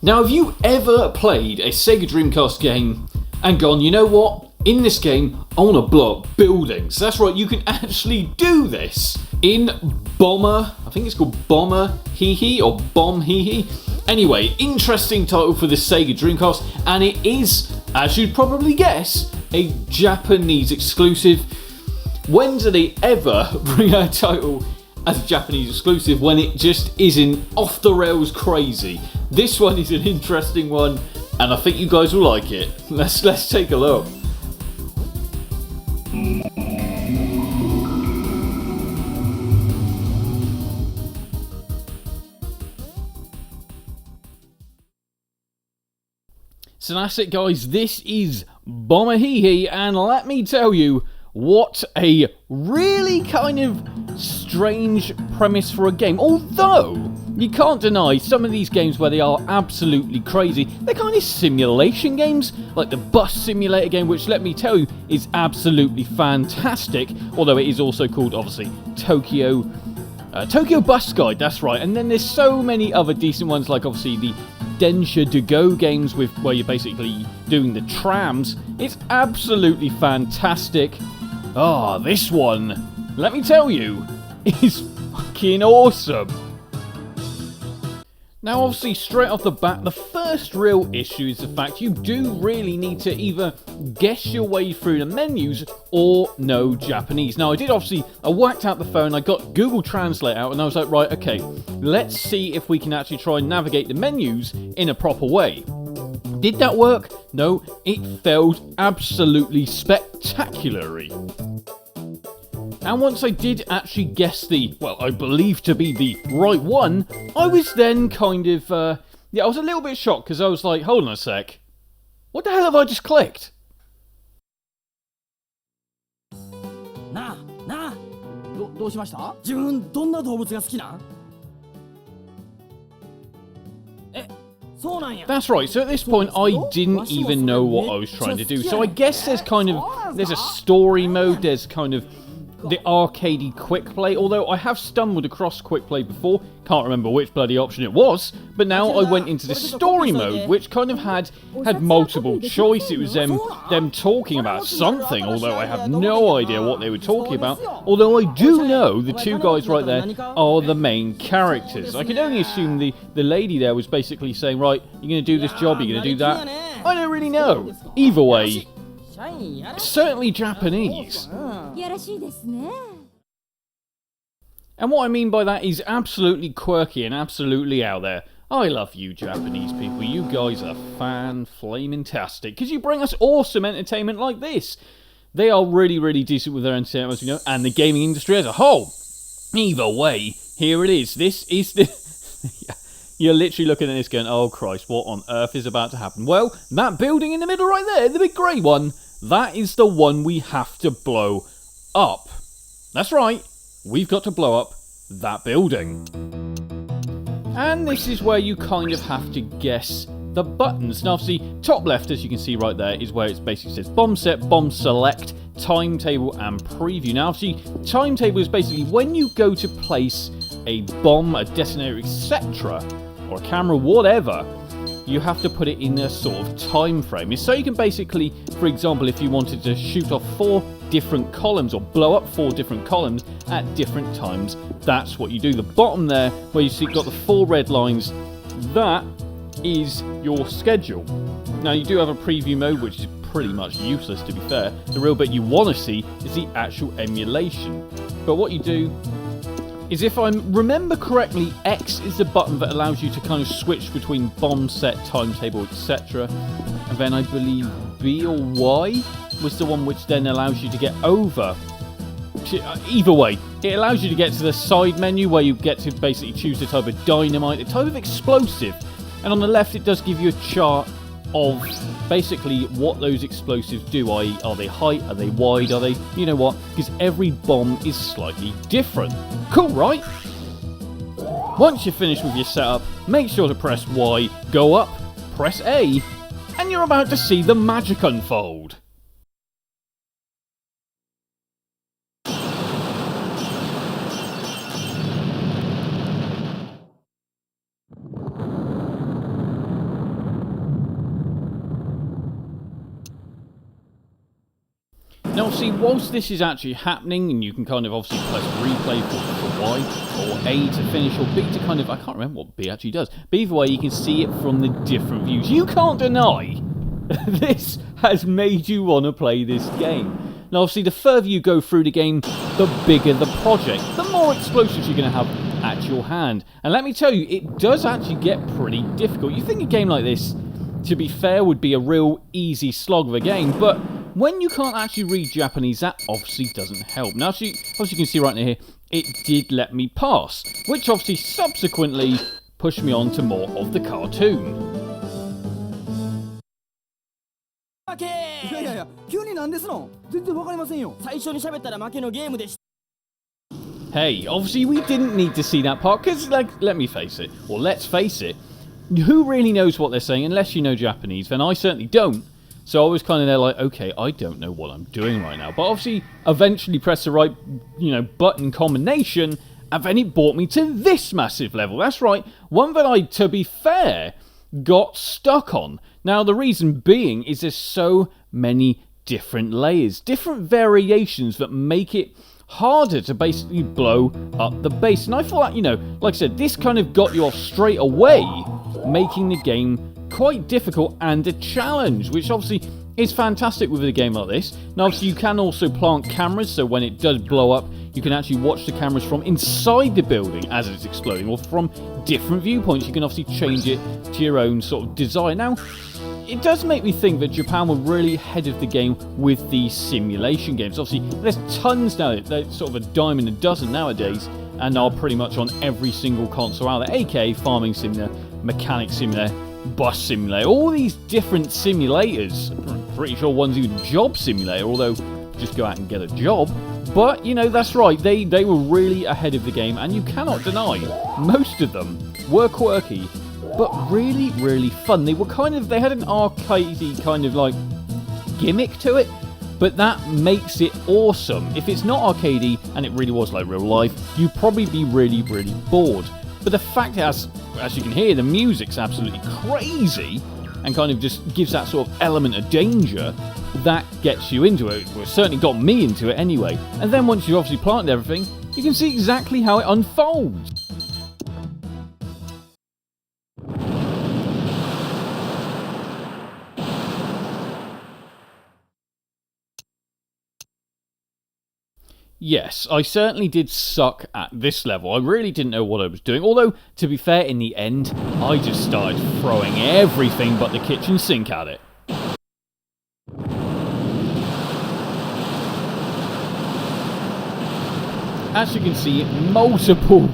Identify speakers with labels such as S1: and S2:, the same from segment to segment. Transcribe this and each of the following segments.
S1: Now, have you ever played a Sega Dreamcast game and gone, you know what? In this game, I want to blow up buildings. That's right, you can actually do this in Bomber. I think it's called Bomber Hehhe or Bomb Hehhe. Anyway, interesting title for the Sega Dreamcast, and it is, as you'd probably guess, a Japanese exclusive. When do they ever bring out a title as a Japanese exclusive when it just isn't off the rails crazy? This one is an interesting one, and I think you guys will like it. Let's take a look. So that's it, guys. This is Bomber Hehhe, and let me tell you, what a really kind of strange premise for a game. Although, you can't deny some of these games where they are absolutely crazy, they're kind of simulation games, like the bus simulator game, which, let me tell you, is absolutely fantastic. Although it is also called, obviously, Tokyo Bus Guide, that's right. And then there's so many other decent ones, like obviously the Densha to Go games where you're basically doing the trams. It's absolutely fantastic. This one, let me tell you, is fucking awesome. Now, obviously, straight off the bat, the first real issue is the fact you do really need to either guess your way through the menus or know Japanese. Now, I whacked out the phone, I got Google Translate out, and I was like, right, okay, let's see if we can actually try and navigate the menus in a proper way. Did that work? No, it failed absolutely spectacularly. And once I did actually guess I believe to be the right one, I was then kind of, I was a little bit shocked because I was like, hold on a sec, what the hell have I just clicked?
S2: どうしました？自分どんな動物が好きなん？え、そうなんや。
S1: That's right, so at this point I didn't even know what I was trying to do. So I guess there's a story mode, there's kind of the arcadey quick play, although I have stumbled across quick play before, can't remember which bloody option it was, but now I went into the story mode, which kind of had multiple choice. It was them talking about something, although I have no idea what they were talking about, although I do know the two guys right there are the main characters. I can only assume the lady there was basically saying, right, you're going to do this job, you're going to do that. I don't really know. Either way, certainly Japanese. And what I mean by that is absolutely quirky and absolutely out there. I love you Japanese people, you guys are fan-flaming-tastic, because you bring us awesome entertainment like this. They are really, really decent with their entertainment, as you know, and the gaming industry as a whole. Either way, here it is. This is the... You're literally looking at this going, oh Christ, what on earth is about to happen? Well, that building in the middle right there, the big grey one, that is the one we have to blow up. That's right, we've got to blow up that building. And this is where you kind of have to guess the buttons. Now obviously, top left, as you can see right there, is where it basically says bomb set, bomb select, timetable and preview. Now obviously, timetable is basically when you go to place a bomb, a detonator, etc., or a camera, whatever, you have to put it in a sort of time frame. So you can basically, for example, if you wanted to shoot off 4 different columns or blow up 4 different columns at different times, that's what you do. The bottom there, where you see got the 4 red lines, that is your schedule. Now you do have a preview mode, which is pretty much useless to be fair. The real bit you want to see is the actual emulation. But what you do is, if I remember correctly, X is the button that allows you to kind of switch between bomb set, timetable, etc. And then I believe B or Y was the one which then allows you to get over. Either way, it allows you to get to the side menu where you get to basically choose the type of dynamite, the type of explosive. And on the left it does give you a chart of basically what those explosives do, i.e. are they height, are they wide, are they, you know what, because every bomb is slightly different. Cool, right? Once you're finished with your setup, make sure to press Y, go up, press A, and you're about to see the magic unfold. Now, see, whilst this is actually happening, and you can kind of obviously press replay for Y, or A to finish, or B to kind of, I can't remember what B actually does, but either way, you can see it from the different views. You can't deny this has made you want to play this game. Now, obviously, the further you go through the game, the bigger the project, the more explosives you're going to have at your hand. And let me tell you, it does actually get pretty difficult. You think a game like this, to be fair, would be a real easy slog of a game, but when you can't actually read Japanese, that obviously doesn't help. Now, as you can see right here, it did let me pass, which obviously subsequently pushed me on to more of the cartoon.
S2: いやいやいや、急になんですの？全然わかりませんよ。最初に喋ったら負けのゲームでした。
S1: Hey, obviously we didn't need to see that part, because, like, let's face it, who really knows what they're saying unless you know Japanese? Then I certainly don't. So I was kind of there like, okay, I don't know what I'm doing right now. But obviously, eventually press the right, button combination, and then it brought me to this massive level. That's right, one that I, to be fair, got stuck on. Now, the reason being is there's so many different layers, different variations that make it harder to basically blow up the bass. And I thought, like I said, this kind of got you off straight away, making the game quite difficult and a challenge, which obviously is fantastic with a game like this. Now, obviously, you can also plant cameras, so when it does blow up, you can actually watch the cameras from inside the building as it's exploding, or from different viewpoints. You can obviously change it to your own sort of design. Now, it does make me think that Japan were really ahead of the game with the simulation games. Obviously, there's tons now. They're sort of a dime in a dozen nowadays, and are pretty much on every single console out there, aka Farming Simulator, Mechanic Simulator, Bus Simulator, all these different simulators. I'm pretty sure one's even Job Simulator, although just go out and get a job. But, that's right, they were really ahead of the game, and you cannot deny, most of them were quirky, but really, really fun. They had an arcadey kind of like gimmick to it, but that makes it awesome. If it's not arcadey, and it really was like real life, you'd probably be really, really bored. But the fact is, as you can hear, the music's absolutely crazy, and kind of just gives that sort of element of danger that gets you into it. Well, it certainly got me into it anyway. And then once you've obviously planted everything, you can see exactly how it unfolds. Yes, I certainly did suck at this level. I really didn't know what I was doing. Although, to be fair, in the end, I just started throwing everything but the kitchen sink at it. As you can see, multiple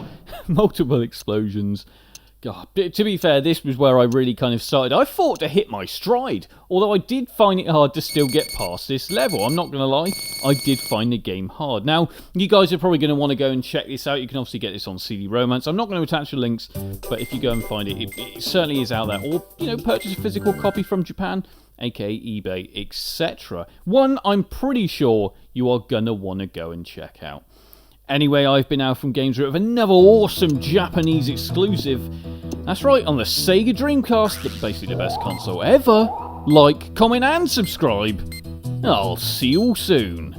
S1: explosions. God, to be fair, this was where I really kind of started. I thought to hit my stride, although I did find it hard to still get past this level. I'm not going to lie, I did find the game hard. Now, you guys are probably going to want to go and check this out. You can obviously get this on CD Romance. I'm not going to attach the links, but if you go and find it, it certainly is out there. Or, purchase a physical copy from Japan, aka eBay, etc. One I'm pretty sure you are going to want to go and check out. Anyway, I've been out from Games Root with another awesome Japanese exclusive. That's right, on the Sega Dreamcast, basically the best console ever. Like, comment and subscribe. I'll see you all soon.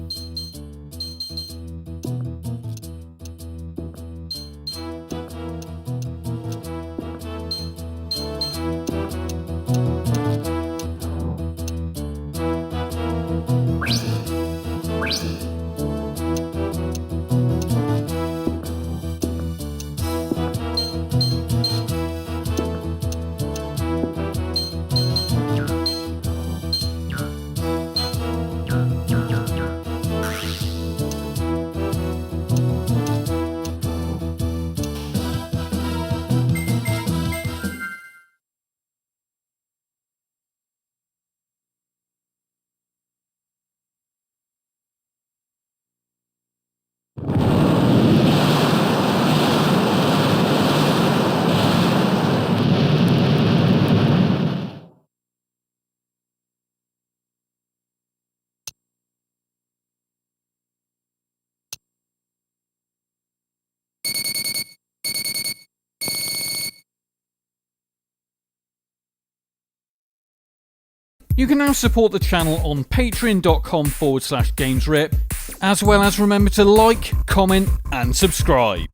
S1: You can now support the channel on patreon.com/gamesrip, as well as remember to like, comment and subscribe.